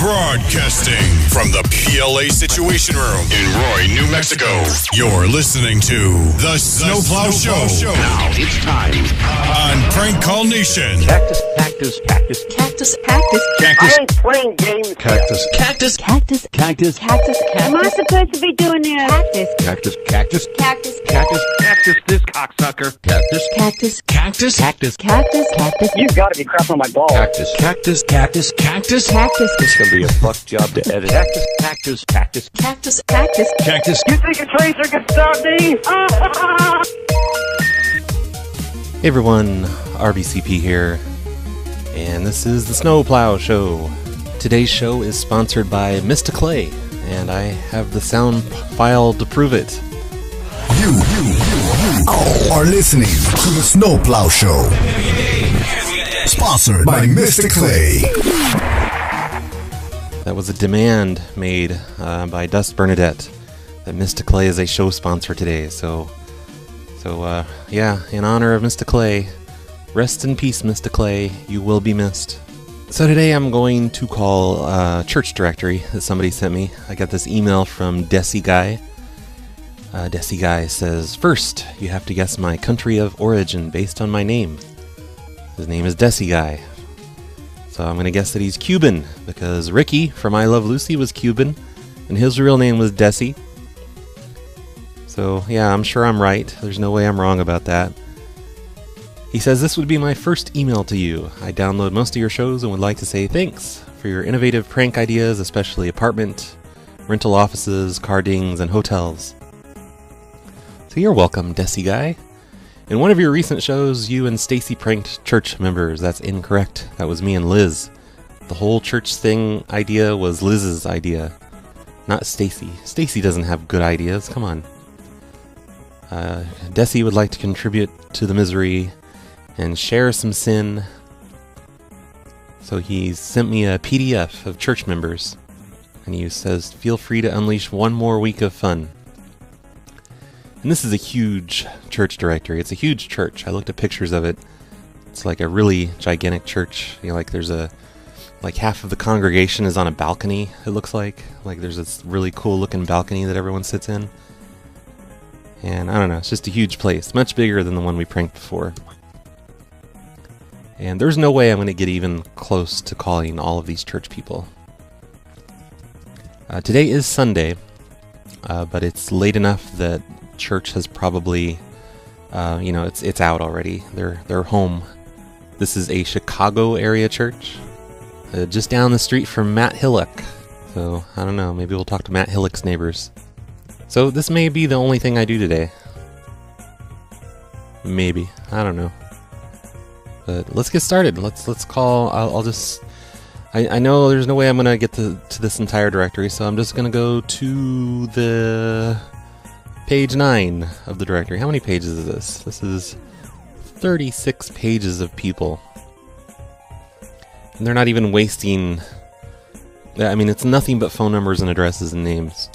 Broadcasting from the PLA Situation Room in Roy, New Mexico. You're listening to The Snowplow Show. Now it's time on Prank Call Nation. Cactus, cactus, cactus, cactus, cactus, cactus. I ain't playing games. Cactus, cactus, cactus, cactus, cactus, cactus. Am I supposed to be doing this? Cactus, cactus, Cactus, cactus, cactus, this cocksucker. Cactus, cactus, cactus, cactus, cactus, cactus, You've got to be crap on my balls. cactus, cactus, cactus, cactus, cactus, It's gonna be a fuck job to edit. Cactus, cactus, cactus, cactus, cactus, cactus. You think a tracer can stop me? Hey everyone, RBCP here, and this is the Snowplow Show. Today's show is sponsored by Mr. Clay, and I have the sound file to prove it. You are listening to The Snowplow Show. Sponsored by Mr. Clay. That was a demand made by Dust Bernadette that Mr. Clay is a show sponsor today, so yeah, in honor of Mr. Clay, rest in peace, Mr. Clay, you will be missed. So today I'm going to call a church directory that somebody sent me. I got this email from Desi Guy. Desi Guy says, first, you have to guess my country of origin based on my name. His name is Desi Guy. So I'm going to guess that he's Cuban, because Ricky from I Love Lucy was Cuban, and his real name was Desi. So yeah, I'm sure I'm right. There's no way I'm wrong about that. He says, this would be my first email to you. I download most of your shows and would like to say thanks for your innovative prank ideas, especially apartment, rental offices, car dings, and hotels. So you're welcome, Desi Guy. In one of your recent shows, you and Stacy pranked church members. That's incorrect. That was me and Liz. The whole church thing idea was Liz's idea, not Stacy. Stacy doesn't have good ideas. Come on. Desi would like to contribute to the misery and share some sin. So he sent me a PDF of church members, and he says, feel free to unleash one more week of fun. And this is a huge church directory. It's a huge church. I looked at pictures of it. It's like a really gigantic church. You know, like there's like half of the congregation is on a balcony, it looks like. Like there's this really cool looking balcony that everyone sits in. And I don't know, it's just a huge place. Much bigger than the one we pranked before. And there's no way I'm going to get even close to calling all of these church people. Today is Sunday, but it's late enough that church has probably, it's out already. They're home. This is a Chicago area church, just down the street from Matt Hillock. So I don't know. Maybe we'll talk to Matt Hillock's neighbors. So this may be the only thing I do today. Maybe, I don't know. But let's get started. Let's call. I know there's no way I'm gonna get to this entire directory, so I'm just gonna go to the page 9 of the directory. How many pages is this? This is 36 pages of people. And they're not even wasting... I mean, it's nothing but phone numbers and addresses and names.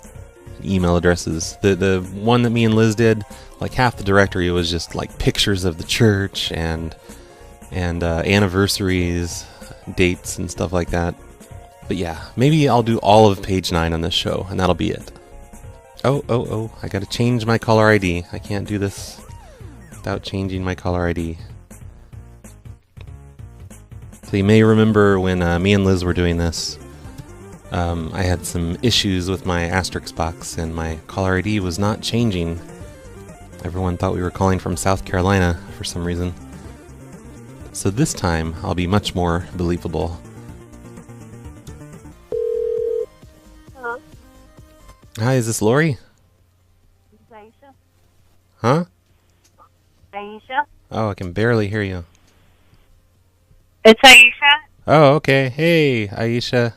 Email addresses. The one that me and Liz did, like half the directory was just like pictures of the church and anniversaries, dates, and stuff like that. But yeah, maybe I'll do all of page 9 on this show, and that'll be it. Oh, I gotta change my caller ID. I can't do this without changing my caller ID. So you may remember when me and Liz were doing this, I had some issues with my asterisk box, and my caller ID was not changing. Everyone thought we were calling from South Carolina for some reason. So this time, I'll be much more believable. Hello? Hi, is this Lori? Aisha? Huh? Aisha? Oh, I can barely hear you. It's Aisha? Oh, okay. Hey, Aisha.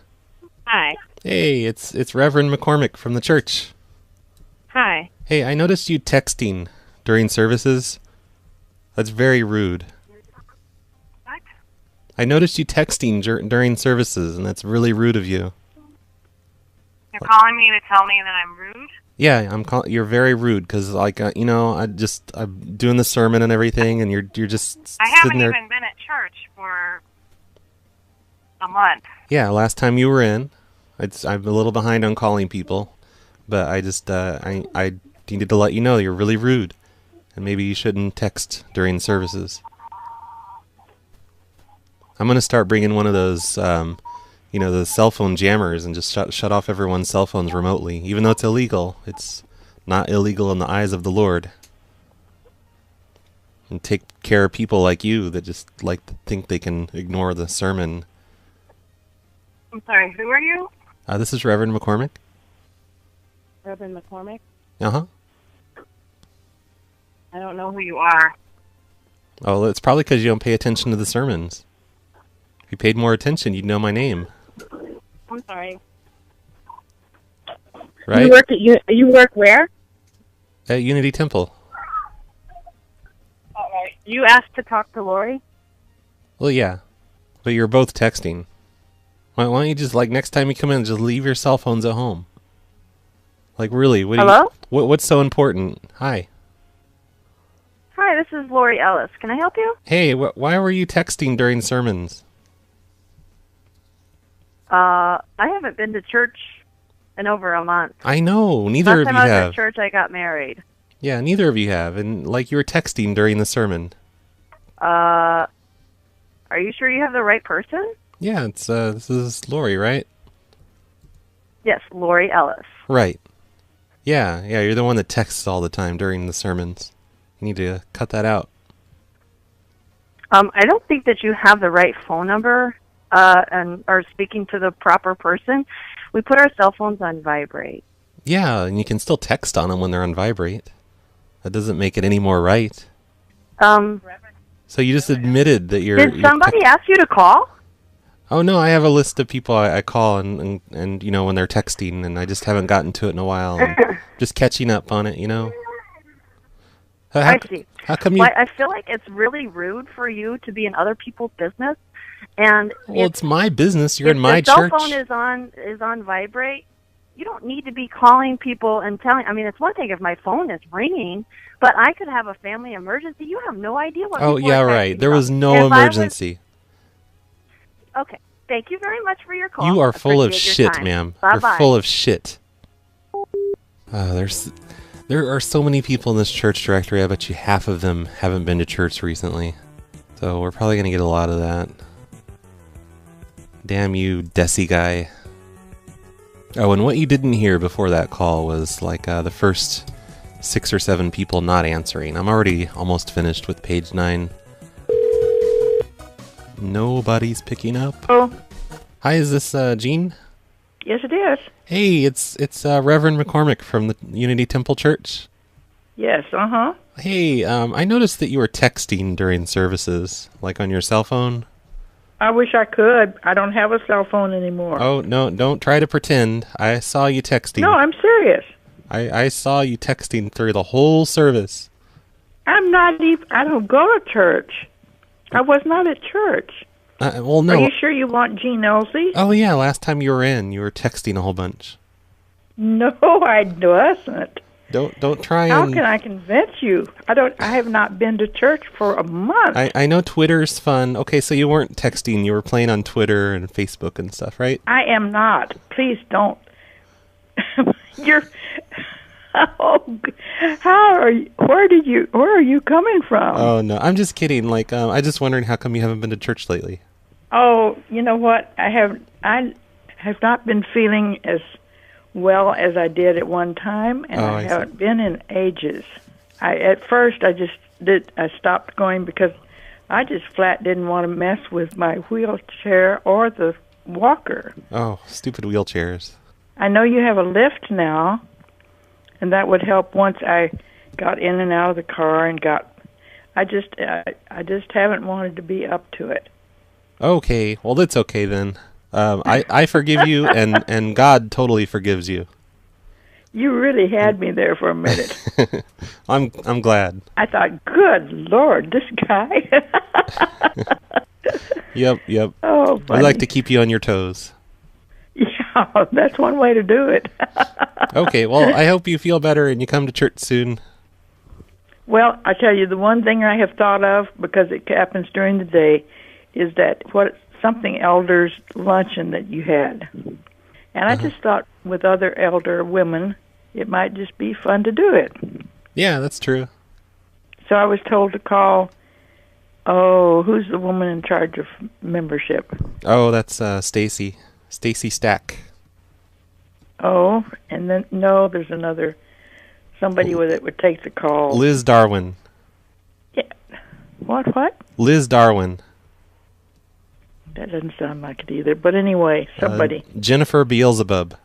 Hi. Hey, it's Reverend McCormick from the church. Hi. Hey, I noticed you texting during services. That's very rude. What? I noticed you texting during services, and that's really rude of you. You're calling me to tell me that I'm rude? Yeah, you're very rude, because, like, I'm doing the sermon and everything, and you're just I haven't sitting there. even been at church for a month. Yeah, last time you were in, I'm a little behind on calling people, but I just I needed to let you know you're really rude, and maybe you shouldn't text during services. I'm gonna start bringing one of those, the cell phone jammers, and just shut off everyone's cell phones remotely. Even though it's illegal, it's not illegal in the eyes of the Lord. And take care of people like you that just like to think they can ignore the sermon. I'm sorry, who are you? This is Reverend McCormick. Reverend McCormick? Uh-huh. I don't know who you are. Oh, it's probably because you don't pay attention to the sermons. If you paid more attention, you'd know my name. I'm sorry. Right? You work where? At Unity Temple. All right. You asked to talk to Lori? Well, yeah. But you're both texting. Why don't you just, next time you come in, just leave your cell phones at home? Really, Hello? What's so important? Hi. Hi, this is Lori Ellis. Can I help you? Hey, why were you texting during sermons? I haven't been to church in over a month. I know, neither of you Last time I was have. at church, I got married. Yeah, neither of you have, and you were texting during the sermon. Are you sure you have the right person? Yeah, this is Lori, right? Yes, Lori Ellis. Right. Yeah, you're the one that texts all the time during the sermons. You need to cut that out. I don't think that you have the right phone number and are speaking to the proper person. We put our cell phones on vibrate. Yeah, and you can still text on them when they're on vibrate. That doesn't make it any more right. So you just admitted that you're... Did somebody ask you to call? Oh, no, I have a list of people I call and when they're texting, and I just haven't gotten to it in a while. And just catching up on it, I see. How come you... Well, I feel like it's really rude for you to be in other people's business. And well, it's my business. You're in my church. If church. the cell phone is on vibrate, you don't need to be calling people and telling... I mean, it's one thing if my phone is ringing, but I could have a family emergency. You have no idea what Oh, people yeah, are right. texting There about. was no emergency. Okay. Thank you very much for your call. You are full of Appreciate your shit, time. ma'am. Bye-bye. You're full of shit. There are so many people in this church directory. I bet you half of them haven't been to church recently. So we're probably going to get a lot of that. Damn you, Desi guy. Oh, and what you didn't hear before that call was the first 6 or 7 people not answering. I'm already almost finished with page 9. Nobody's picking up. Oh, Hi, is this Jean? yes it is. Hey, it's Reverend McCormick from the Unity Temple Church. Yes, uh-huh. Hey, I noticed that you were texting during services, on your cell phone. I wish I could. I don't have a cell phone anymore. Oh, no, don't try to pretend. I saw you texting. No, I'm serious. I saw you texting through the whole service. I'm not even... I don't go to church. I was not at church. Well, no. Are you sure you want Jean Elsey? Oh, yeah, last time you were in, you were texting a whole bunch. No, I wasn't. Don't try How and... can I convince you? I have not been to church for a month. I know Twitter's fun. Okay, so you weren't texting, you were playing on Twitter and Facebook and stuff, right? I am not. Please don't. You're... Oh, how are you? Where are you coming from? Oh, no, I'm just kidding. I just wondering how come you haven't been to church lately. Oh, you know what? I have not been feeling as well as I did at one time, and I haven't been in ages. At first I stopped going because I just flat didn't want to mess with my wheelchair or the walker. Oh, stupid wheelchairs. I know you have a lift now, and that would help once I got in and out of the car and I just haven't wanted to be up to it. Okay, well that's okay then. I forgive you, and God totally forgives you. You really had me there for a minute. I'm glad. I thought, good Lord, this guy. Yep. Oh, we funny. like to keep you on your toes. Yeah, that's one way to do it. Okay, well, I hope you feel better and you come to church soon. Well, I tell you, the one thing I have thought of, because it happens during the day, is that something elders luncheon that you had. And I just thought with other elder women, it might just be fun to do it. Yeah, that's true. So I was told to call, who's the woman in charge of membership? Oh, that's Stacy Stack. Oh, and then, no, there's another, somebody that would take the call. Liz Darwin. Yeah. What? Liz Darwin. That doesn't sound like it either. But anyway, somebody. Jennifer Beelzebub.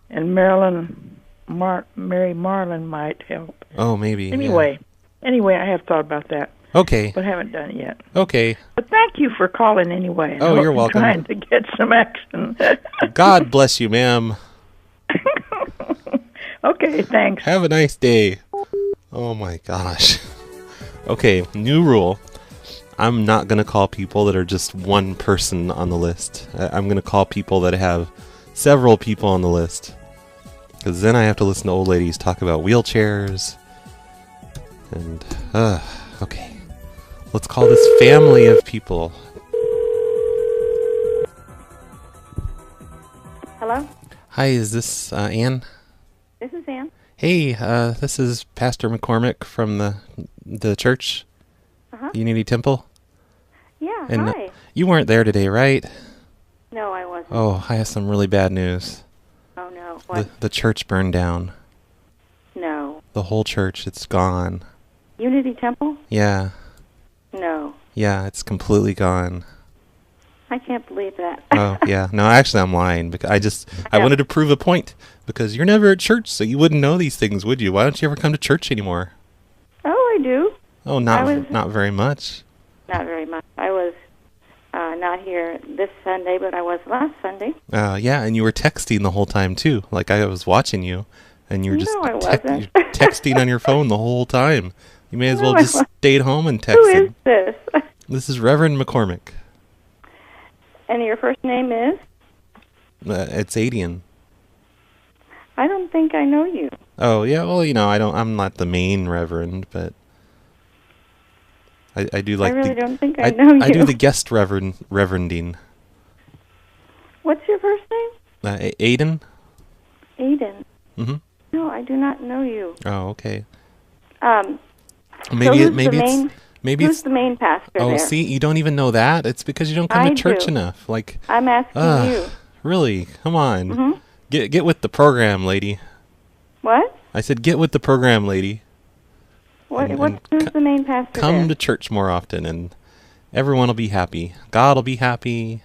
And Mary Marlin might help. Oh, maybe. Anyway, I have thought about that. Okay. But haven't done it yet. Okay. But thank you for calling anyway. Oh, you're welcome. Trying to get some action. God bless you, ma'am. Okay, thanks. Have a nice day. Oh my gosh. Okay, new rule. I'm not going to call people that are just one person on the list. I'm going to call people that have several people on the list. Because then I have to listen to old ladies talk about wheelchairs. And, okay. Let's call this family of people. Hello? Hi, is this Ann? This is Ann. Hey, this is Pastor McCormick from the church, Unity Temple. Yeah, And hi. you weren't there today, right? No, I wasn't. Oh, I have some really bad news. Oh, no. What? The church burned down. No. The whole church, it's gone. Unity Temple? Yeah. No. Yeah, it's completely gone. I can't believe that. Oh, yeah. No, actually, I'm lying. Because I wanted to prove a point. Because you're never at church, so you wouldn't know these things, would you? Why don't you ever come to church anymore? Oh, I do. Oh, not very much. Not very much. I was not here this Sunday, but I was last Sunday. Yeah, and you were texting the whole time, too. Like, I was watching you, and you were just I wasn't. you're texting on your phone the whole time. You may as well just stayed home and texted. Who is this? This is Reverend McCormick. And your first name is? It's Adian. I don't think I know you. Oh, yeah, well, I'm not the main reverend, but I do like I really don't think I know you. I do the guest reverending. What's your first name? Aiden? Aiden. Mm-hmm. No, I do not know you. Oh, okay. Maybe it's the main pastor there? Oh, see, you don't even know that? It's because you don't come to church enough. Like, I'm asking you. Really? Come on. Mm-hmm. Get with the program, lady. What? I said get with the program, lady. Who's the main pastor Come there? to church more often, and everyone will be happy. God will be happy,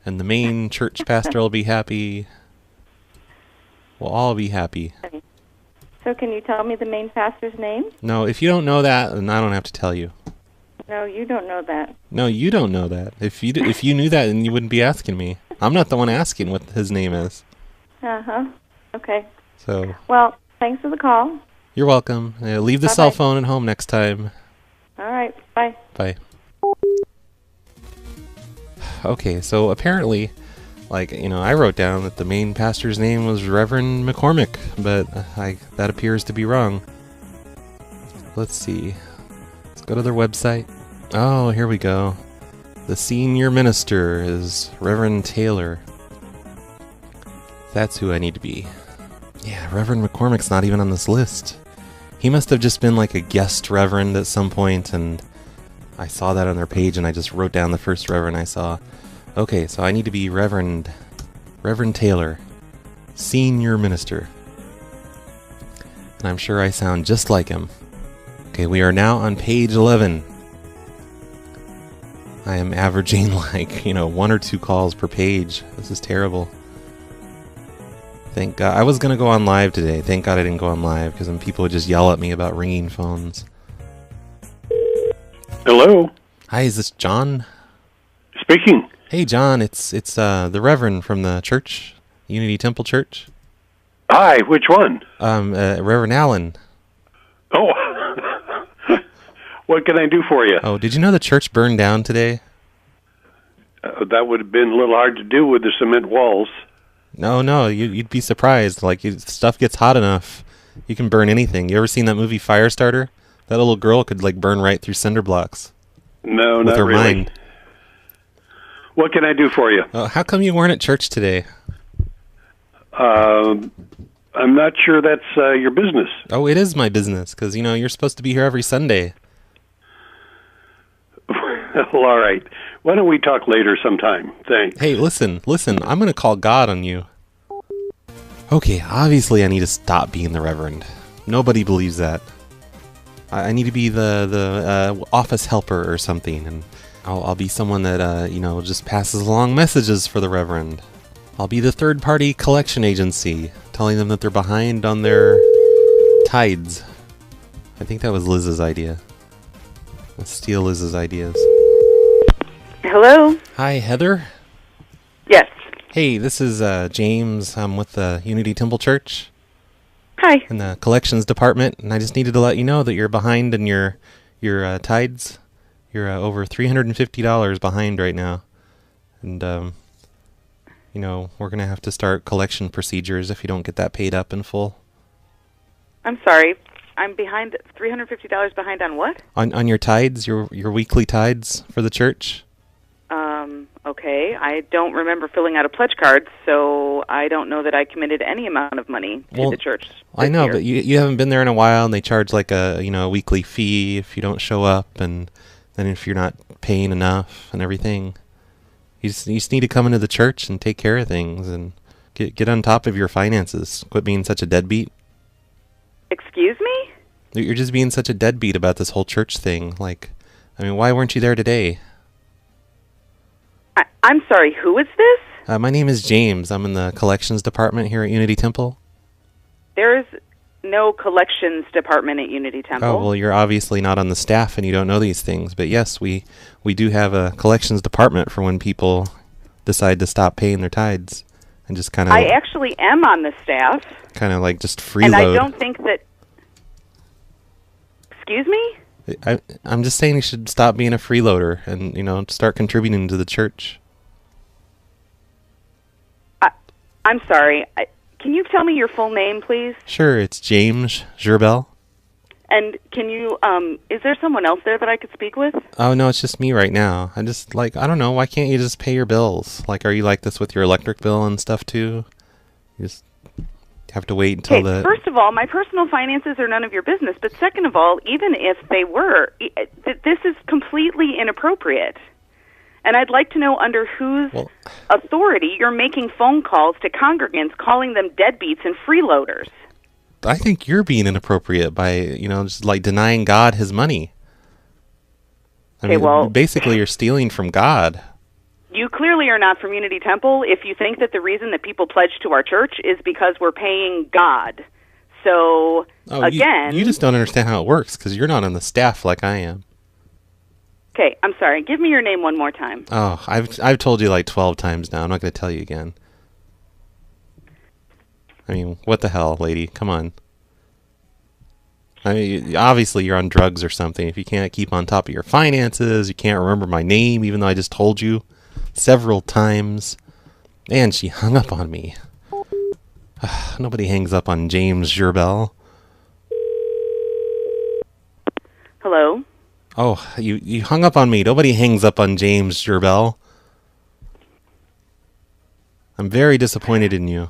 and the main church pastor will be happy. We'll all be happy. Okay. So can you tell me the main pastor's name? No, if you don't know that, then I don't have to tell you. No, you don't know that. No, you don't know that. If you knew that, then you wouldn't be asking me. I'm not the one asking what his name is. Uh-huh. Okay. So. Well, thanks for the call. You're welcome. Leave the cell phone at home next time. All right. Bye. Bye. Okay, so apparently, I wrote down that the main pastor's name was Reverend McCormick, but that appears to be wrong. Let's see. Let's go to their website. Oh, here we go. The senior minister is Reverend Taylor. That's who I need to be. Yeah, Reverend McCormick's not even on this list. He must have just been like a guest reverend at some point, and I saw that on their page, and I just wrote down the first reverend I saw. Okay, so I need to be Reverend Taylor, senior minister. And I'm sure I sound just like him. Okay, we are now on page 11. I am averaging 1 or 2 calls per page. This is terrible. Thank God. I was going to go on live today. Thank God I didn't go on live, because then people would just yell at me about ringing phones. Hello? Hi, is this John? Speaking. Hey, John. It's the Reverend from the church, Unity Temple Church. Hi, which one? Reverend Allen. Oh, what can I do for you? Oh, did you know the church burned down today? That would have been a little hard to do with the cement walls. No, you'd be surprised. Stuff gets hot enough, you can burn anything. You ever seen that movie Firestarter? That little girl could burn right through cinder blocks. No, with not her really. mind. What can I do for you? How come you weren't at church today? I'm not sure that's your business. Oh, it is my business, because, you're supposed to be here every Sunday. Well, all right. Why don't we talk later sometime? Thanks. Hey, listen. I'm going to call God on you. Okay, obviously I need to stop being the Reverend. Nobody believes that. I need to be the office helper or something, and I'll be someone that, just passes along messages for the Reverend. I'll be the third-party collection agency, telling them that they're behind on their tides. I think that was Liz's idea. Let's steal Liz's ideas. Hello? Hi, Heather? Yes. Hey, this is James. I'm with the Unity Temple Church. Hi. In the collections department, and I just needed to let you know that you're behind in your tides. You're over $350 behind right now. And, we're going to have to start collection procedures if you don't get that paid up in full. I'm sorry. I'm behind $350 behind on what? On your tides, your weekly tides for the church? Okay. I don't remember filling out a pledge card, so I don't know that I committed any amount of money to the church. I know, but you haven't been there in a while, and they charge like a weekly fee if you don't show up, and then if you're not paying enough and everything. You just need to come into the church and take care of things and get on top of your finances. Quit being such a deadbeat. Excuse me? You're just being such a deadbeat about this whole church thing. Why weren't you there today? I'm sorry, who is this? My name is James. I'm in the collections department here at Unity Temple. There's no collections department at Unity Temple. Oh, well, you're obviously not on the staff and you don't know these things. But yes, we do have a collections department for when people decide to stop paying their tides and just kind of... I actually am on the staff. Kind of like just freeload. And I don't think that... Excuse me? I'm just saying you should stop being a freeloader and, start contributing to the church. I'm sorry. Can you tell me your full name, please? Sure, it's James Gerbel. And can you, is there someone else there that I could speak with? Oh, no, it's just me right now. I just, I don't know, why can't you just pay your bills? Are you like this with your electric bill and stuff, too? You just have to wait until First of all, my personal finances are none of your business. But second of all, even if they were, this is completely inappropriate. And I'd like to know under whose authority you're making phone calls to congregants, calling them deadbeats and freeloaders. I think you're being inappropriate by, just denying God his money. Basically you're stealing from God. You clearly are not from Unity Temple if you think that the reason that people pledge to our church is because we're paying God. So, again... You just don't understand how it works because you're not on the staff like I am. Okay, I'm sorry. Give me your name one more time. Oh, I've told you 12 times now. I'm not going to tell you again. What the hell, lady? Come on. Obviously you're on drugs or something. If you can't keep on top of your finances, you can't remember my name, even though I just told you several times. And she hung up on me. Nobody hangs up on James Gerbel. Hello? Oh, you hung up on me. Nobody hangs up on James Gerbel. I'm very disappointed in you.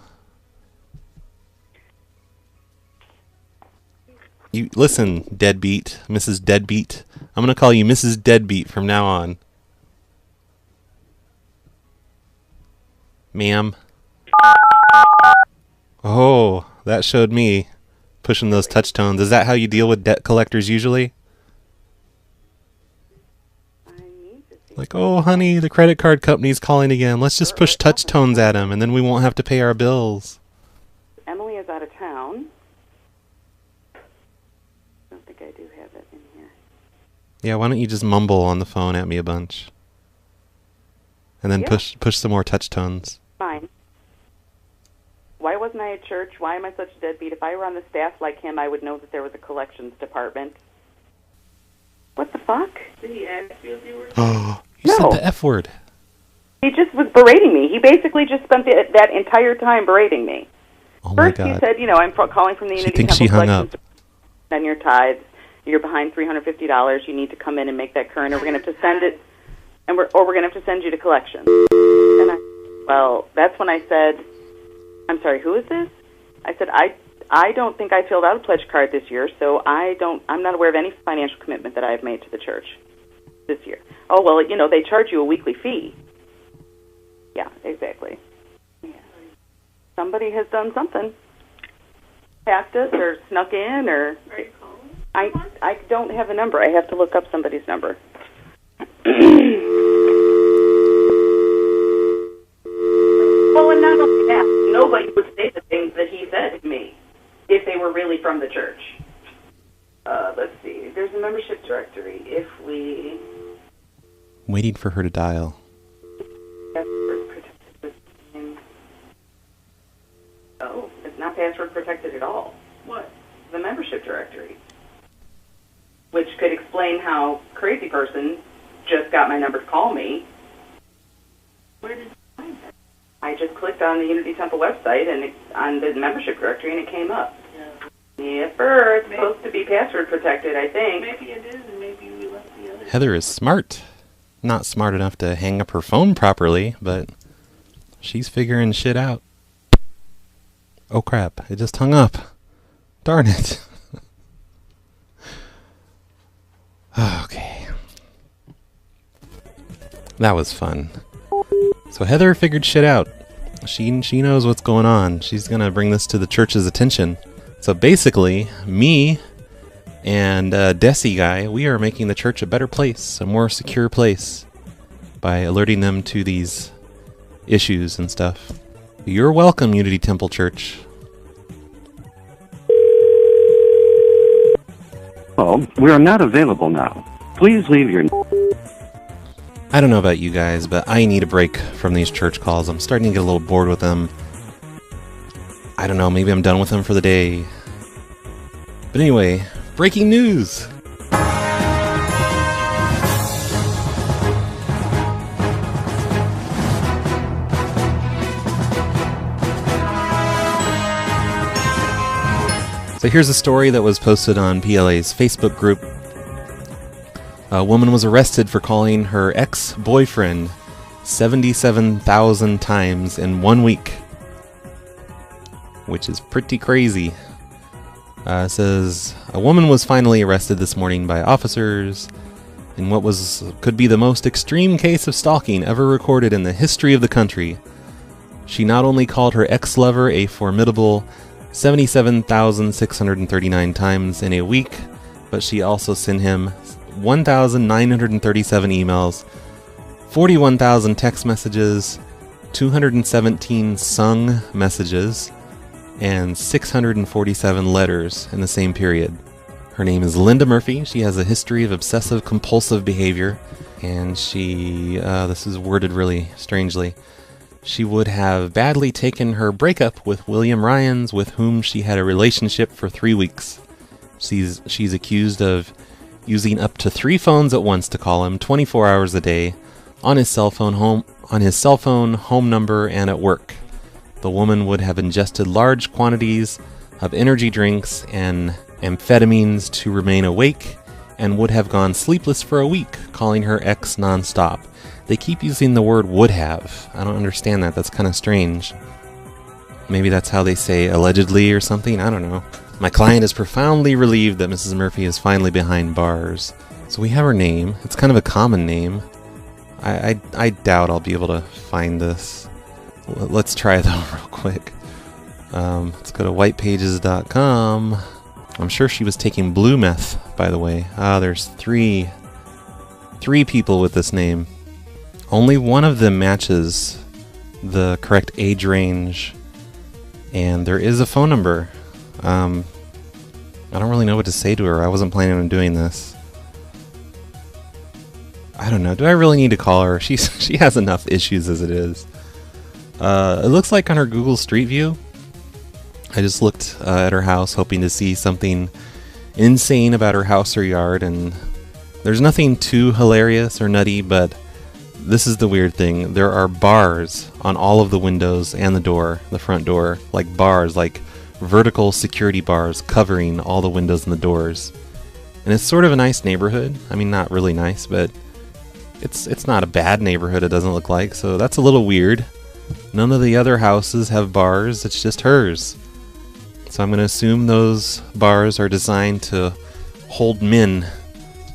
You listen, Deadbeat, Mrs. Deadbeat. I'm going to call you Mrs. Deadbeat from now on. Ma'am. Oh, that showed me pushing those touch tones. Is that how you deal with debt collectors usually? Oh, honey, the credit card company's calling again. Let's just push touch tones at him, and then we won't have to pay our bills. Emily is out of town. I don't think I do have it in here. Yeah, why don't you just mumble on the phone at me a bunch? And then push some more touch tones. Fine. Why wasn't I at church? Why am I such a deadbeat? If I were on the staff like him, I would know that there was a collections department. What the fuck? Did he ask you if you were... Oh, you said the F word. He just was berating me. He basically just spent that entire time berating me. Oh my God. First he said, I'm calling from the Unity Temple she hung up. On your tithes. You're behind $350. You need to come in and make that current, or we're going to have to send it... and we're going to have to send you to collections. And that's when I said, I'm sorry, who is this? I said, I don't think I filled out a pledge card this year, so I'm not aware of any financial commitment that I have made to the church this year. Oh, well, they charge you a weekly fee. Yeah, exactly. Yeah. Somebody has done something. Passed us or snuck in or... Are you calling? I don't have a number. I have to look up somebody's number. Well, and not only that, nobody would say the things that he said to me if they were really from the church. Let's see. There's a membership directory. If we... Waiting for her to dial. Oh, it's not password protected at all. What? The membership directory. Which could explain how crazy person just got my number to call me. Where did you find that? I just clicked on the Unity Temple website and on the membership directory, and it came up. Yeah, it's supposed to be password protected, I think. Maybe it is, and maybe we left the other. Heather is smart. Not smart enough to hang up her phone properly, but she's figuring shit out. Oh crap, it just hung up. Darn it. Okay. That was fun. So Heather figured shit out. She knows what's going on. She's gonna bring this to the church's attention. So basically, me and Desi guy, we are making the church a better place, a more secure place, by alerting them to these issues and stuff. You're welcome, Unity Temple Church. Oh, we are not available now. Please leave your... I don't know about you guys, but I need a break from these church calls. I'm starting to get a little bored with them. I don't know, maybe I'm done with them for the day. But anyway, breaking news! So here's a story that was posted on PLA's Facebook group. A woman was arrested for calling her ex-boyfriend 77,000 times in 1 week, which is pretty crazy. It says, a woman was finally arrested this morning by officers in what could be the most extreme case of stalking ever recorded in the history of the country. She not only called her ex-lover a formidable 77,639 times in a week, but she also sent him 1,937 emails, 41,000 text messages, 217 sung messages, and 647 letters in the same period. Her name is Linda Murphy. She has a history of obsessive compulsive behavior, and she, this is worded really strangely, she would have badly taken her breakup with William Ryans, with whom she had a relationship for 3 weeks. She's accused of using up to 3 phones at once to call him 24 hours a day on his cell phone, home number, and at work. The woman would have ingested large quantities of energy drinks and amphetamines to remain awake, and would have gone sleepless for a week, calling her ex nonstop. They keep using the word would have. I don't understand that. That's kind of strange. Maybe that's how they say allegedly or something. I don't know. My client is profoundly relieved that Mrs. Murphy is finally behind bars. So we have her name. It's kind of a common name. I doubt I'll be able to find this. Let's try though real quick. Let's go to whitepages.com. I'm sure she was taking blue meth, by the way. There's three people with this name. Only one of them matches the correct age range, and there is a phone number. I don't really know what to say to her. I wasn't planning on doing this. I don't know. Do I really need to call her? She has enough issues as it is. It looks like on her Google Street View, I just looked at her house hoping to see something insane about her house or yard, and there's nothing too hilarious or nutty, but this is the weird thing. There are bars on all of the windows and the front door, like bars, like vertical security bars covering all the windows and the doors. And it's sort of a nice neighborhood. I mean, not really nice, but it's not a bad neighborhood, it doesn't look like, so that's a little weird. None of the other houses have bars, it's just hers. So I'm going to assume those bars are designed to hold men,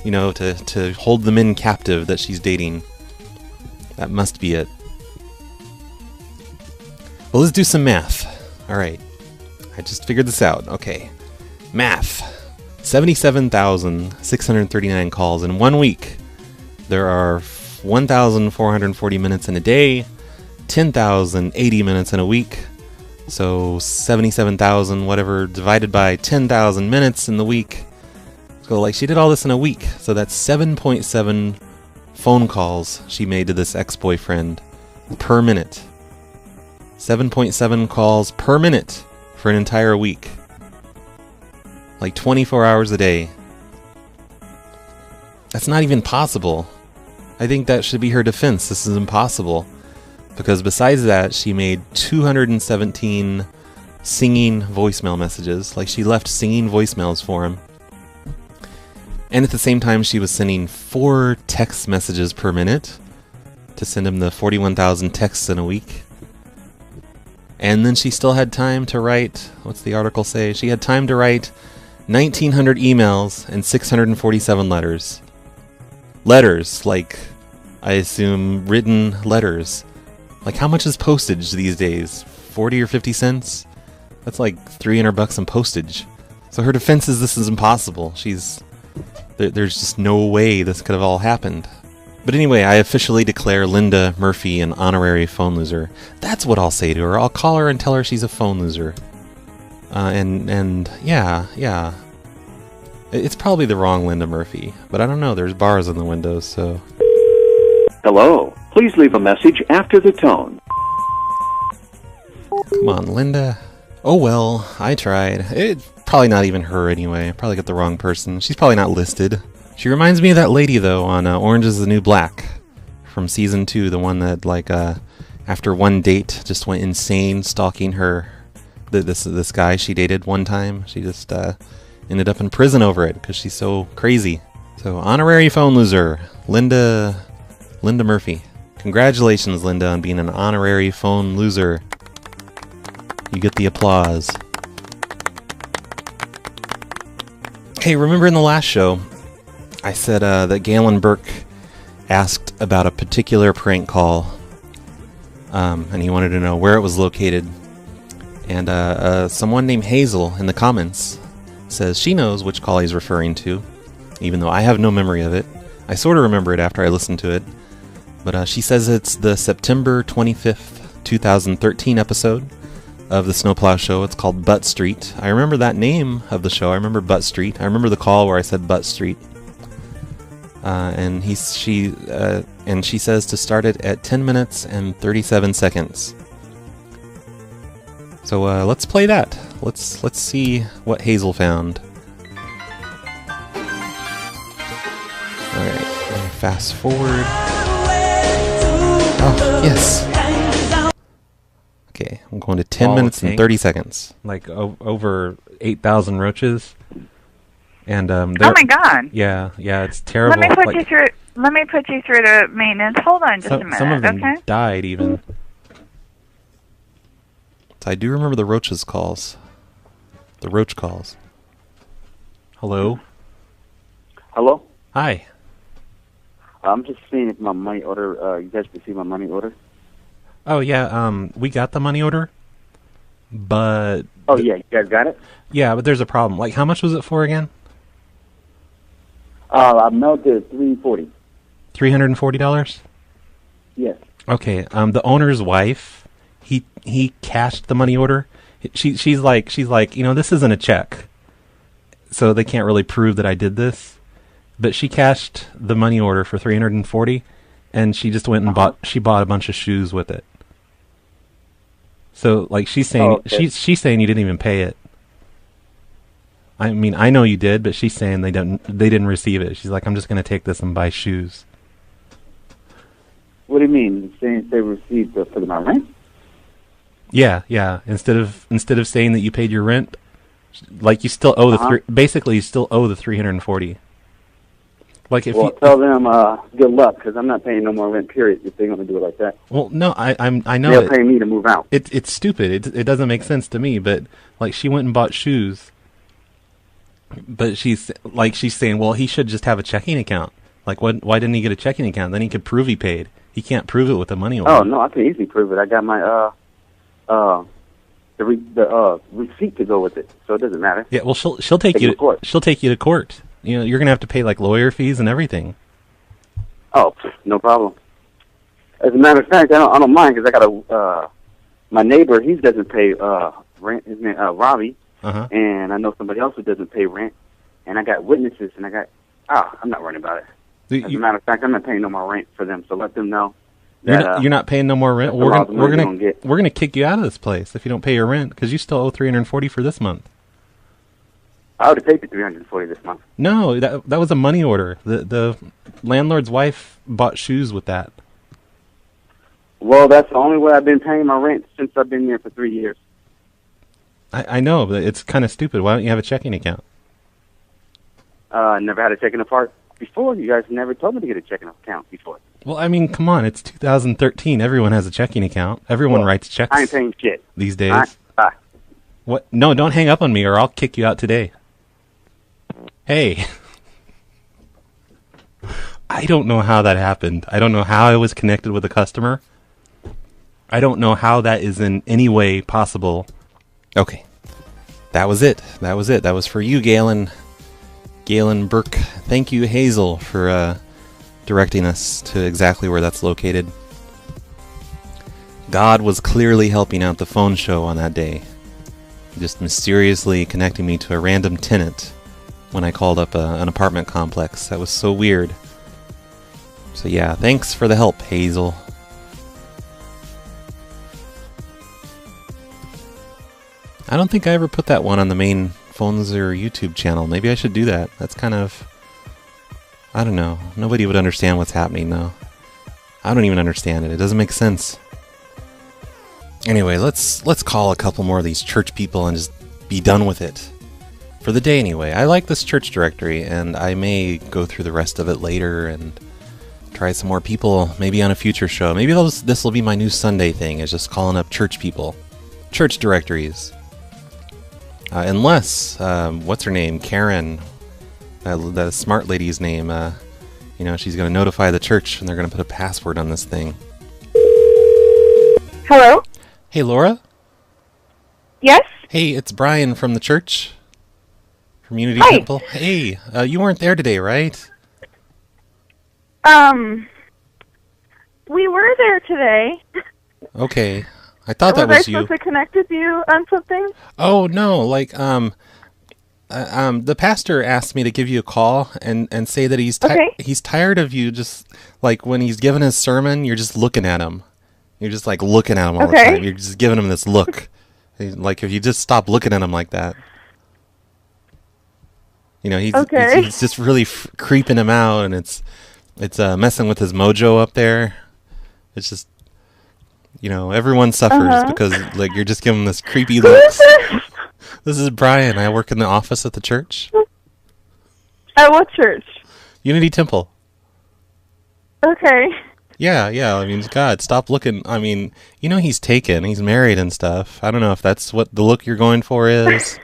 you know, to hold the men captive that she's dating. That must be it. Well, let's do some math. Alright, I just figured this out. Okay, math. 77,639 calls in 1 week. There are 1,440 minutes in a day, 10,080 minutes in a week. So 77,000 whatever divided by 10,000 minutes in the week. So like she did all this in a week. So that's 7.7 phone calls she made to this ex-boyfriend per minute. 7.7 calls per minute for an entire week. Like 24 hours a day. That's not even possible. I think that should be her defense. This is impossible. Because besides that, she made 217 singing voicemail messages. Like, she left singing voicemails for him. And at the same time, she was sending 4 text messages per minute to send him the 41,000 texts in a week. And then she still had time to write, what's the article say? She had time to write 1,900 emails and 647 letters. Letters, like, I assume, written letters. Like, how much is postage these days? 40 or 50 cents? That's like $300 in postage. So her defense is this is impossible. There's just no way this could have all happened. But anyway, I officially declare Linda Murphy an honorary phone loser. That's what I'll say to her. I'll call her and tell her she's a phone loser. And yeah. It's probably the wrong Linda Murphy. But I don't know, there's bars on the windows, so... Hello. Please leave a message after the tone. Come on, Linda. Oh well, I tried. It's probably not even her anyway. Probably got the wrong person. She's probably not listed. She reminds me of that lady, though, on Orange is the New Black from Season 2. The one that, like, after one date, just went insane stalking her. This guy she dated one time. She just ended up in prison over it because she's so crazy. So, honorary phone loser, Linda Murphy. Congratulations, Linda, on being an honorary phone loser. You get the applause. Hey, remember in the last show, I said that Galen Burke asked about a particular prank call, and he wanted to know where it was located. And someone named Hazel in the comments says she knows which call he's referring to, even though I have no memory of it. I sort of remember it after I listened to it. But she says it's the September 25th, 2013 episode of the Snowplow Show. It's called Butt Street. I remember that name of the show. I remember Butt Street. I remember the call where I said Butt Street. And she says to start it at 10 minutes and 37 seconds. So let's play that. Let's see what Hazel found. All right, fast forward. Oh, yes. Okay, I'm going to 10 minutes and 30 seconds. Like over 8,000 roaches. And oh my God! Yeah, it's terrible. Let me put you through. Let me put you through the maintenance. Hold on just a minute. Some of them okay? died even. So I do remember the roaches calls. The roach calls. Hello. Hello. Hi. I'm just seeing if my money order. You guys received my money order? Oh yeah. We got the money order, but. Oh yeah, you guys got it. Yeah, but there's a problem. Like, how much was it for again? I melted $340. $340? Yes. Okay. The owner's wife, he cashed the money order. She's like, this isn't a check, so they can't really prove that I did this. But she cashed the money order for $340, and she just went and bought a bunch of shoes with it. So, like, she's saying she's saying you didn't even pay it. I mean, I know you did, but she's saying they didn't receive it. She's like, I'm just going to take this and buy shoes. What do you mean? Saying they received for my rent? Yeah. Instead of saying that you paid your rent, like you still owe basically you still owe the $340. Like if well, you tell them good luck, because I'm not paying no more rent. Period. If they're going to do it like that. Well, no, I know they'll pay me to move out. It's stupid. It doesn't make sense to me. But like she went and bought shoes, but she's saying, well, he should just have a checking account. Like, why didn't he get a checking account? Then he could prove he paid. He can't prove it with a money order. Oh no, I can easily prove it. I got my the receipt to go with it, so it doesn't matter. Yeah, well, she'll take you to court. She'll take you to court. You know, you're gonna have to pay like lawyer fees and everything. Oh, no problem. As a matter of fact, I don't mind, because I got my neighbor. He doesn't pay rent. His name Robbie, and I know somebody else who doesn't pay rent. And I got witnesses, and I'm not worrying about it. As a matter of fact, I'm not paying no more rent for them. So let them know. You're not paying no more rent. We're gonna kick you out of this place if you don't pay your rent, because you still owe $340 for this month. I would have paid the $340 this month. No, that was a money order. The landlord's wife bought shoes with that. Well, that's the only way I've been paying my rent since I've been here for 3 years. I know, but it's kind of stupid. Why don't you have a checking account? Never had a checking account before. You guys never told me to get a checking account before. Well, I mean, come on. It's 2013. Everyone has a checking account. Everyone writes checks. I ain't paying shit these days. All right, bye. What? No, don't hang up on me, or I'll kick you out today. Hey. I don't know how that happened. I don't know how I was connected with a customer. I don't know how that is in any way possible. Okay. That was it. That was for you, Galen Burke. Thank you, Hazel, for directing us to exactly where that's located. God was clearly helping out the phone show on that day, just mysteriously connecting me to a random tenant when I called up an apartment complex. That was so weird. So yeah, thanks for the help, Hazel. I don't think I ever put that one on the main Phones or YouTube channel. Maybe I should do that. That's kind of... I don't know. Nobody would understand what's happening, though. I don't even understand it. It doesn't make sense. Anyway, let's call a couple more of these church people and just be done with it. For the day, anyway. I like this church directory, and I may go through the rest of it later and try some more people, maybe on a future show. Maybe this will be my new Sunday thing, is just calling up church people. Church directories. Unless, what's her name? Karen, the smart lady's name, she's going to notify the church and they're going to put a password on this thing. Hello? Hey, Laura? Yes? Hey, it's Brian from the church. From Unity Hi. Temple. Hey, you weren't there today, right? We were there today. Okay. I thought that was you. Was I supposed to connect with you on something? Oh, no, the pastor asked me to give you a call and say that he's tired of you, just like when he's giving his sermon, you're just looking at him. You're just like looking at him all the time. You're just giving him this look. Like if you just stop looking at him like that. He's just really creeping him out, and it's messing with his mojo up there. It's just, everyone suffers because you're just giving him this creepy looks. This is Brian. I work in the office at the church. At what church? Unity Temple. Okay. Yeah. I mean, God, stop looking. I mean, he's taken. He's married and stuff. I don't know if that's what the look you're going for is.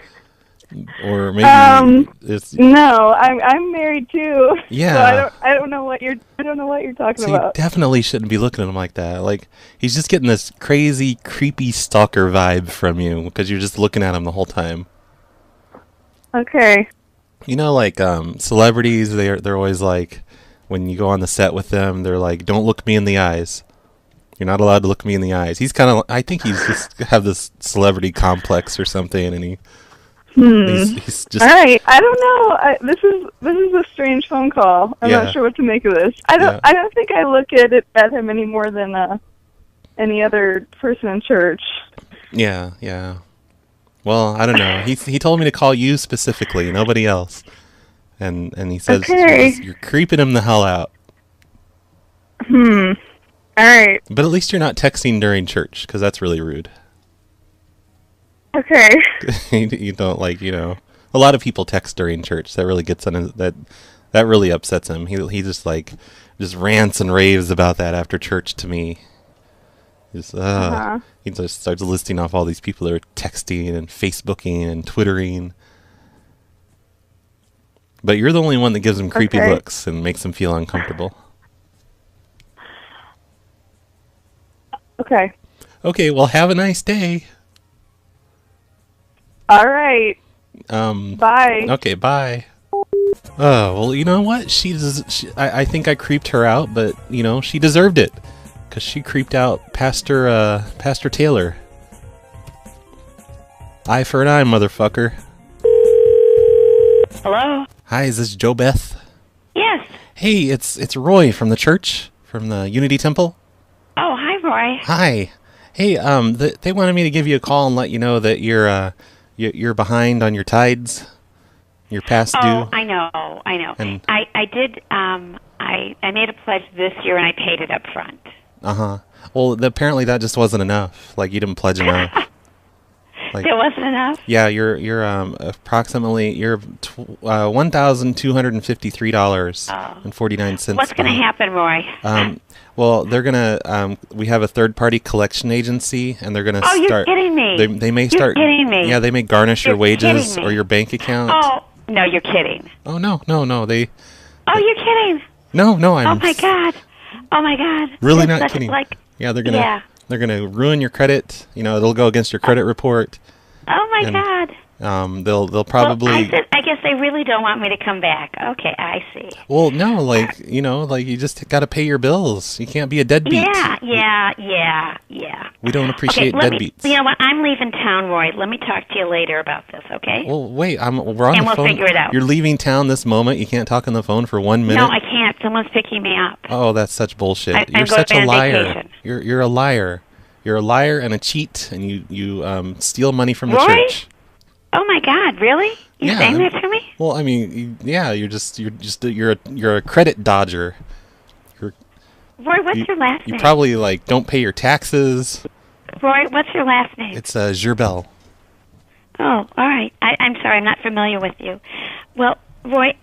Or maybe it's... No, I'm married too. Yeah. So I don't know what you're talking about. You definitely shouldn't be looking at him like that. Like, he's just getting this crazy, creepy stalker vibe from you because you're just looking at him the whole time. Okay. Celebrities, they're always like, when you go on the set with them, they're like, don't look me in the eyes. You're not allowed to look me in the eyes. He's kind of, I think he's just have this celebrity complex or something, and he's just... All right. I don't know. This is a strange phone call. I'm not sure what to make of this. I don't think I look at him any more than any other person in church. Yeah. Well, I don't know. He told me to call you specifically, nobody else. And he says you're creeping him the hell out. All right. But at least you're not texting during church, because that's really rude. Okay. You don't a lot of people text during church. That really gets on that That really upsets him. He just rants and raves about that after church to me. He just starts listing off all these people that are texting and Facebooking and Twittering. But you're the only one that gives him creepy looks and makes him feel uncomfortable. Okay. Okay, well, have a nice day. All right. Bye. Okay, bye. Oh, well, you know what? I think I creeped her out, but, you know, she deserved it. Because she creeped out Pastor Taylor. Eye for an eye, motherfucker. Hello? Hi, is this Jo Beth? Yes. Hey, it's Roy from the church, from the Unity Temple. Oh, hi, Roy. Hi. Hey, they wanted me to give you a call and let you know that you're behind on your tides. You're past due. Oh, I know. And I did. I made a pledge this year and I paid it up front. Well, apparently that just wasn't enough. Like, you didn't pledge enough. Like, it wasn't enough? Yeah, you're approximately $1,253.49. What's going to happen, Roy? Well, they're gonna. We have a third-party collection agency, and they're gonna start. Oh, you're kidding me! They may start. You're kidding me! Yeah, they may garnish your wages or your bank account. Oh no, you're kidding! Oh no! They. Oh, you're kidding! No, I'm. Oh my god! Really not kidding. Yeah, they're gonna ruin your credit. You know, it'll go against your credit report. Oh my god! They'll probably. Well, I guess they really don't want me to come back. Okay, I see. Well, no, you just got to pay your bills. You can't be a deadbeat. Yeah. We don't appreciate deadbeats. You know what? I'm leaving town, Roy. Let me talk to you later about this, okay? Well, wait. We're on the phone. And we'll figure it out. You're leaving town this moment. You can't talk on the phone for 1 minute. No, I can't. Someone's picking me up. Oh, that's such bullshit. You're such a liar. You're a liar. You're a liar and a cheat, and you steal money from the Roy? church. Oh my God! Really? You're saying that to me? Well, I mean, you're a credit dodger. Roy, what's your last name? You probably don't pay your taxes. Roy, what's your last name? It's Gerbel. Oh, all right. I'm sorry, I'm not familiar with you. Well, Roy,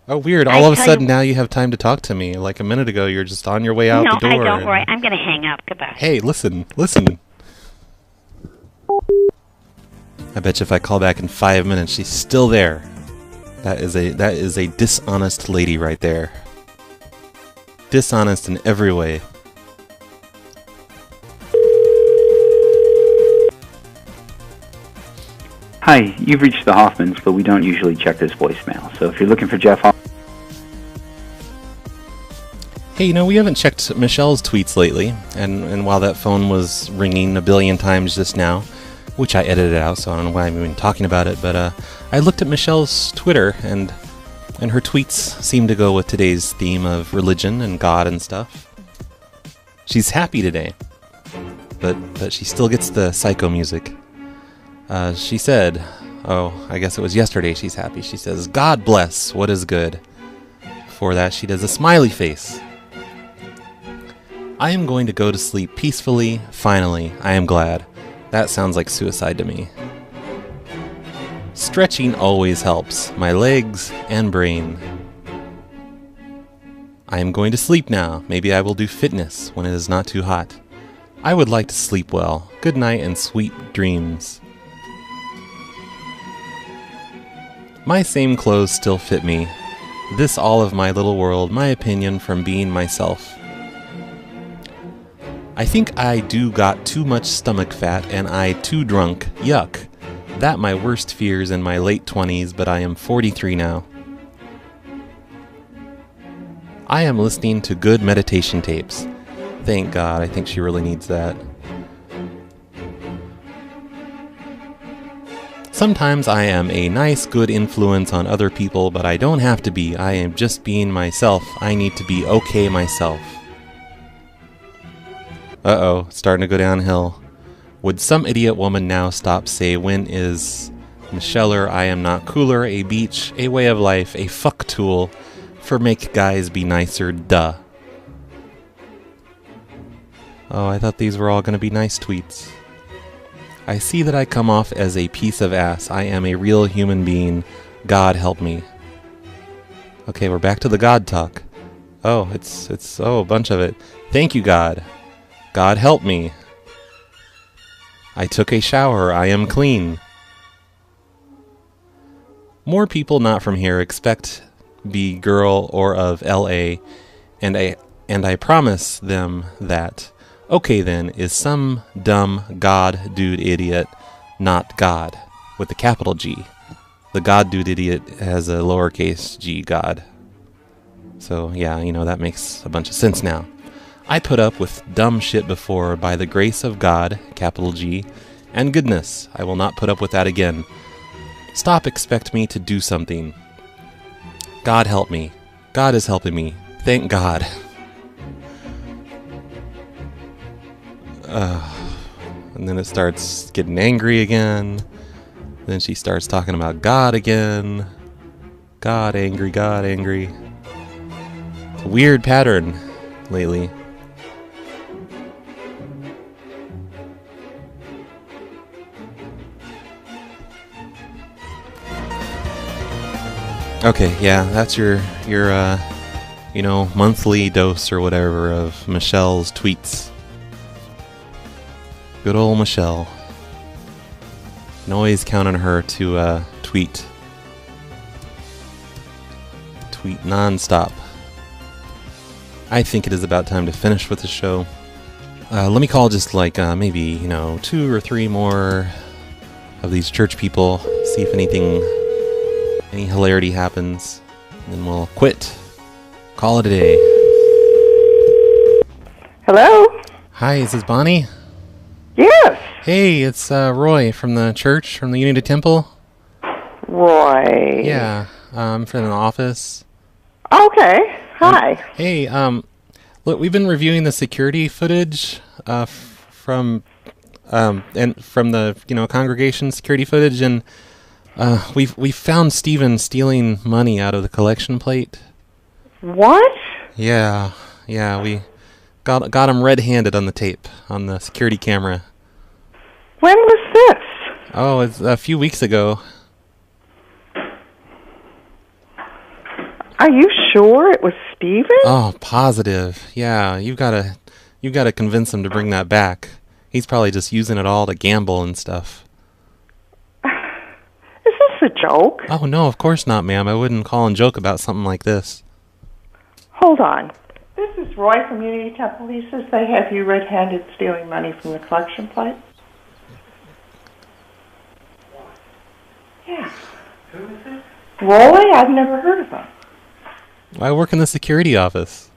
Oh, weird. All of a sudden now you have time to talk to me. Like a minute ago, you're just on your way out the door. No, I don't, Roy. I'm going to hang up. Goodbye. Hey, listen. I bet you if I call back in 5 minutes, she's still there. That is a dishonest lady right there. Dishonest in every way. Hi, you've reached the Hoffmans, but we don't usually check this voicemail. So if you're looking for Jeff Hoffman... Hey, we haven't checked Michelle's tweets lately, and while that phone was ringing a billion times just now, which I edited out, so I don't know why I'm even talking about it, but I looked at Michelle's Twitter, and her tweets seem to go with today's theme of religion and God and stuff. She's happy today, but she still gets the psycho music. She said, I guess it was yesterday she's happy. She says, God bless what is good. Before that, she does a smiley face. I am going to go to sleep peacefully, finally, I am glad. That sounds like suicide to me. Stretching always helps, my legs and brain. I am going to sleep now. Maybe I will do fitness when it is not too hot. I would like to sleep well. Good night and sweet dreams. My same clothes still fit me. This all of my little world, my opinion from being myself. I think I do got too much stomach fat and I too drunk. Yuck. That my worst fears in my late 20s, but I am 43 now. I am listening to good meditation tapes. Thank God, I think she really needs that. Sometimes I am a nice, good influence on other people, but I don't have to be. I am just being myself. I need to be okay myself. Uh-oh, starting to go downhill. Would some idiot woman now stop, say, when is Micheller, I am not cooler, a beach, a way of life, a fuck tool, for make guys be nicer, duh. Oh, I thought these were all going to be nice tweets. I see that I come off as a piece of ass. I am a real human being. God help me. Okay, we're back to the God talk. Oh, it's a bunch of it. Thank you, God. God help me. I took a shower. I am clean. More people not from here expect be girl or of LA, and I promise them that okay then is some dumb God dude idiot, not God with the capital G. The God dude idiot has a lowercase g God. So yeah, that makes a bunch of sense now. I put up with dumb shit before by the grace of God, capital G, and goodness. I will not put up with that again. Stop expect me to do something. God help me. God is helping me. Thank God. And then it starts getting angry again. Then she starts talking about God again. God angry, God angry. It's a weird pattern lately. Okay, yeah, that's your monthly dose or whatever of Michelle's tweets. Good old Michelle. Can always count on her to tweet non-stop. I think it is about time to finish with the show. Let me call just like maybe 2 or 3 more of these church people. See if any hilarity happens, and then we'll quit. Call it a day. Hello? Hi, is this Bonnie? Yes. Hey, it's Roy from the church, from the Unity Temple. Roy. Yeah, I'm from the office. Okay. Hi. Hey, look, we've been reviewing the security footage from the congregation security footage, and we found Steven stealing money out of the collection plate. What? Yeah, we got him red-handed on the tape, on the security camera. When was this? Oh, it's a few weeks ago. Are you sure it was Steven? Oh, positive. Yeah, you've got to convince him to bring that back. He's probably just using it all to gamble and stuff. Is this a joke? Oh, no, of course not, ma'am. I wouldn't call and joke about something like this. Hold on. This is Roy from Unity Temple. He says they have you red-handed stealing money from the collection plate. Yeah. Who is it? Roy? I've never heard of him. I work in the security office.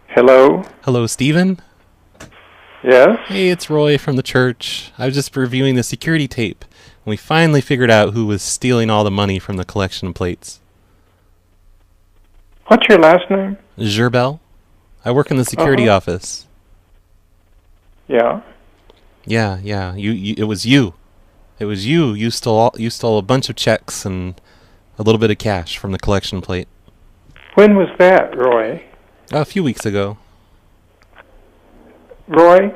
Hello? Hello, Steven? Yes? Hey, it's Roy from the church. I was just reviewing the security tape, and we finally figured out who was stealing all the money from the collection plates. What's your last name? Gerbel. I work in the security office. Yeah? Yeah. It was you. It was you. You stole a bunch of checks and a little bit of cash from the collection plate. When was that, Roy? A few weeks ago. Roy?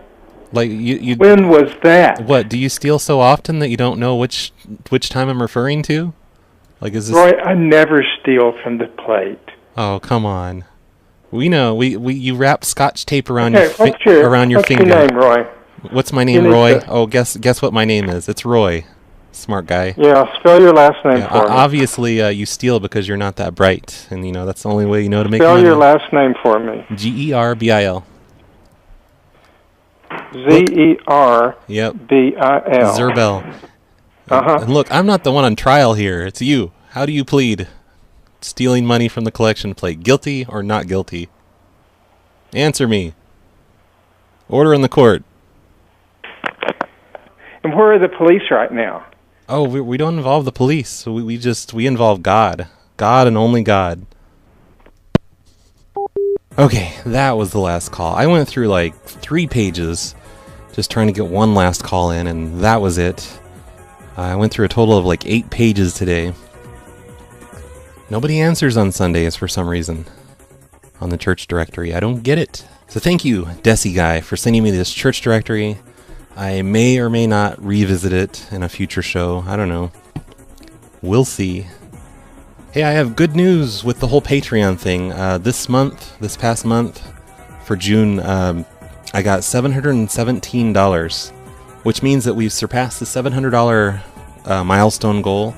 Like you. When was that? What? Do you steal so often that you don't know which time I'm referring to? Like, is this? Roy, I never steal from the plate. Oh, come on. We know. You wrap Scotch tape around your finger. What's your name, Roy? What's my name, Roy? Oh, guess what my name is. It's Roy. Smart guy. Yeah, spell your last name for me. Obviously, you steal because you're not that bright, and that's the only way you know to make money. Spell your last name for me. Gerbil. Zerbil. Yep. Zerbel. And look, I'm not the one on trial here. It's you. How do you plead? Stealing money from the collection plate. Guilty or not guilty? Answer me. Order in the court. And where are the police right now? Oh, we don't involve the police. We involve God. God and only God. Okay, that was the last call. I went through like 3 pages just trying to get one last call in, and that was it. I went through a total of like 8 pages today. Nobody answers on Sundays for some reason on the church directory. I don't get it. So thank you, Desi Guy, for sending me this church directory. I may or may not revisit it in a future show. I don't know. We'll see. Hey, I have good news with the whole Patreon thing. This past month, for June, I got $717, which means that we've surpassed the $700 milestone goal,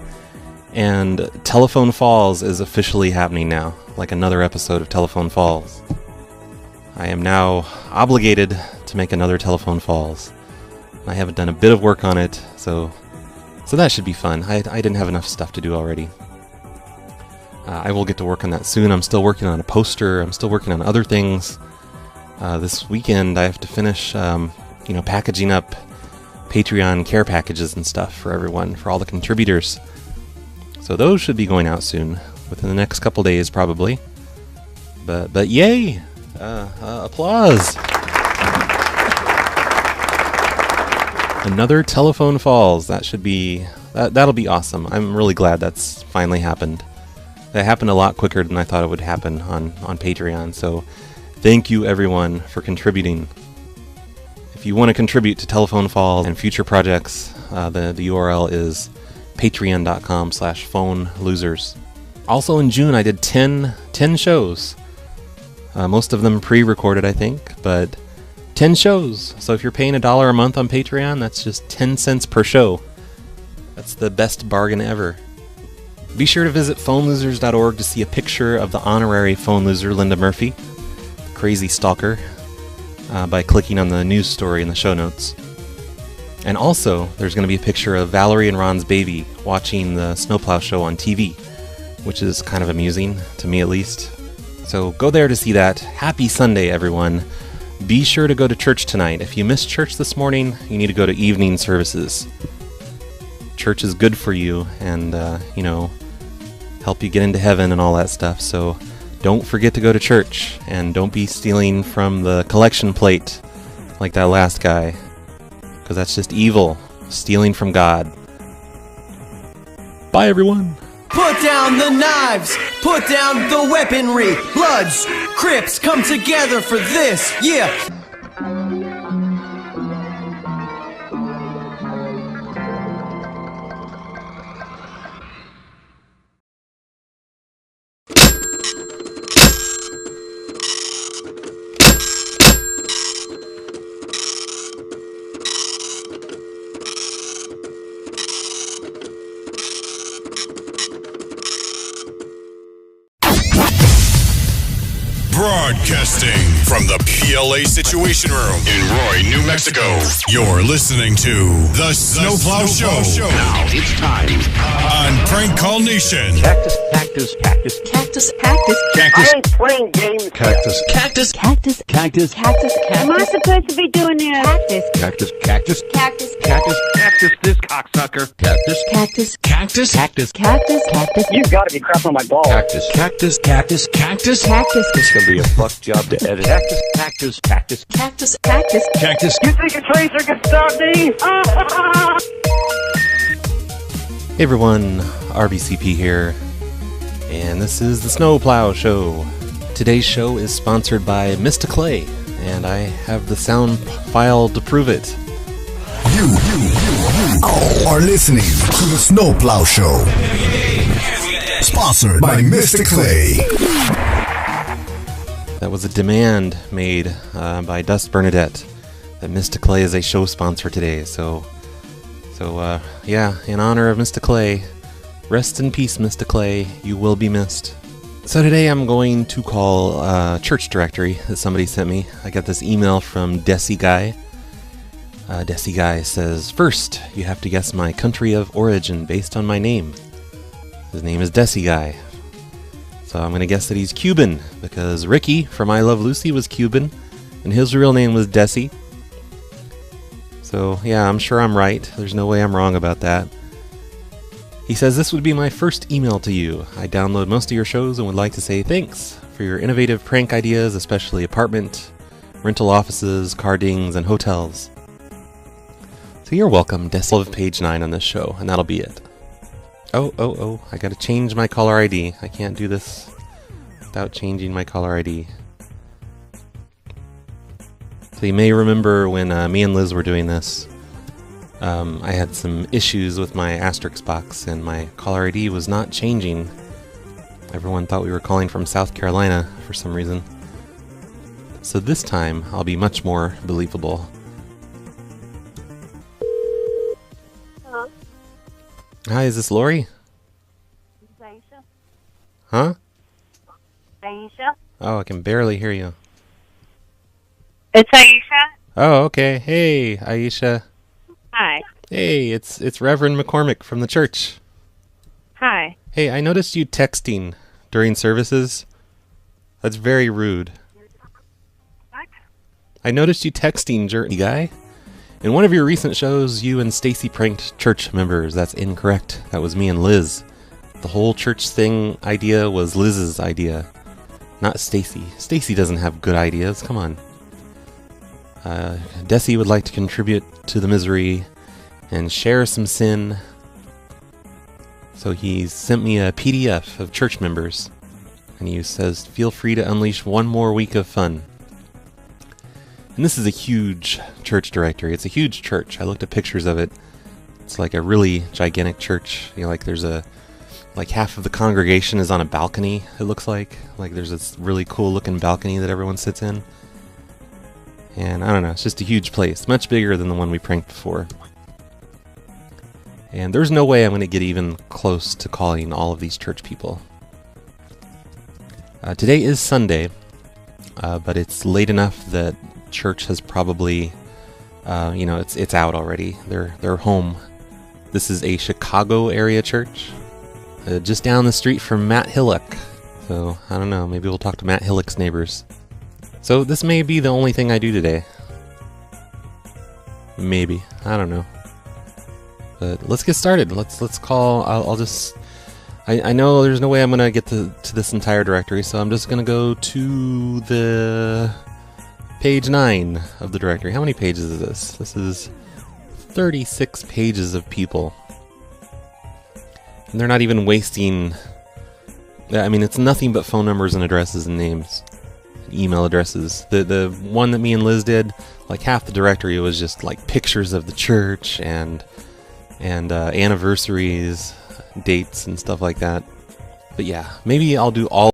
and Telephone Falls is officially happening now, like another episode of Telephone Falls. I am now obligated to make another Telephone Falls. I haven't done a bit of work on it, so that should be fun. I didn't have enough stuff to do already. I will get to work on that soon. I'm still working on a poster. I'm still working on other things. This weekend I have to finish, packaging up Patreon care packages and stuff for everyone, for all the contributors. So those should be going out soon, within the next couple days probably. But yay! Applause! Another Telephone Falls. That'll be awesome. I'm really glad that's finally happened. That happened a lot quicker than I thought it would happen on Patreon, so thank you everyone for contributing. If you want to contribute to Telephone Falls and future projects, the URL is patreon.com/phonelosers. Also in June I did 10 shows. Most of them pre-recorded, I think, but 10 shows. So if you're paying $1 a month on Patreon, that's just 10 cents per show. That's the best bargain ever. Be sure to visit phonelosers.org to see a picture of the honorary phone loser, Linda Murphy, the crazy stalker, by clicking on the news story in the show notes. And also, there's going to be a picture of Valerie and Ron's baby watching the Snowplow show on TV, which is kind of amusing, to me at least. So go there to see that. Happy Sunday, everyone. Be sure to go to church tonight. If you missed church this morning, you need to go to evening services. Church is good for you and, help you get into heaven and all that stuff. So don't forget to go to church, and don't be stealing from the collection plate like that last guy, because that's just evil, stealing from God. Bye, everyone. Put down the knives, put down the weaponry. Bloods, Crips, come together for this, yeah. Broadcasting from the PLA Situation Room in Roy, New Mexico. You're listening to the Snowplow Show. Now it's time on Prank Call Nation. Cactus. I ain't playing games. Cactus. Am I supposed to be doing this? Cactus. This cocksucker. Cactus. You gotta be crapping on my balls. Cactus. Cactus. It's gonna be a fuck job to edit. Cactus. You think a tracer can stop me? Hey everyone, RBCP here, and this is the Snowplow Show. Today's show is sponsored by Mr. Clay, and I have the sound file to prove it. You are listening to the Snowplow Show, sponsored by Mr. Clay. That was a demand made by Dust Bernadette that Mr. Clay is a show sponsor today, so in honor of Mr. Clay, rest in peace, Mr. Clay, you will be missed. So today I'm going to call a church directory that somebody sent me. I got this email from Desi Guy. Desi Guy says, first, you have to guess my country of origin based on my name. His name is Desi Guy. So I'm going to guess that he's Cuban, because Ricky from I Love Lucy was Cuban, and his real name was Desi. So yeah, I'm sure I'm right. There's no way I'm wrong about that. He says, this would be my first email to you. I download most of your shows and would like to say thanks for your innovative prank ideas, especially apartment, rental offices, car dings, and hotels. So you're welcome, Desi. Of page 9 on this show, and that'll be it. Oh, I gotta change my caller ID. I can't do this without changing my caller ID. So you may remember when me and Liz were doing this. I had some issues with my asterisk box, and my caller ID was not changing. Everyone thought we were calling from South Carolina for some reason. So this time, I'll be much more believable. Hello? Hi, is this Lori? This is Aisha. Huh? Aisha? Oh, I can barely hear you. It's Aisha. Oh, okay. Hey, Aisha. Hi. Hey, it's Reverend McCormick from the church. Hi. Hey, I noticed you texting during services. That's very rude. What? I noticed you texting, jerky guy. In one of your recent shows, you and Stacy pranked church members. That's incorrect. That was me and Liz. The whole church thing idea was Liz's idea, not Stacy. Stacy doesn't have good ideas. Come on. Desi would like to contribute to the misery and share some sin. So he sent me a PDF of church members. And he says, feel free to unleash one more week of fun. And this is a huge church directory. It's a huge church. I looked at pictures of it. It's like a really gigantic church. You know, like there's like half of the congregation is on a balcony, it looks like. Like there's this really cool looking balcony that everyone sits in. And I don't know, it's just a huge place. Much bigger than the one we pranked before. And there's no way I'm going to get even close to calling all of these church people. Today is Sunday, but it's late enough that church has probably, it's out already. They're home. This is a Chicago area church, just down the street from Matt Hillock. So I don't know, maybe we'll talk to Matt Hillock's neighbors. So this may be the only thing I do today. Maybe, I don't know. But let's get started. Let's call. I'll just. I know there's no way I'm gonna get to this entire directory, so I'm just gonna go to the page 9 of the directory. How many pages is this? This is 36 pages of people, and they're not even wasting. I mean, it's nothing but phone numbers and addresses and names, and email addresses. The one that me and Liz did, like half the directory was just like pictures of the church and anniversaries, dates and stuff like that. But yeah, maybe I'll do all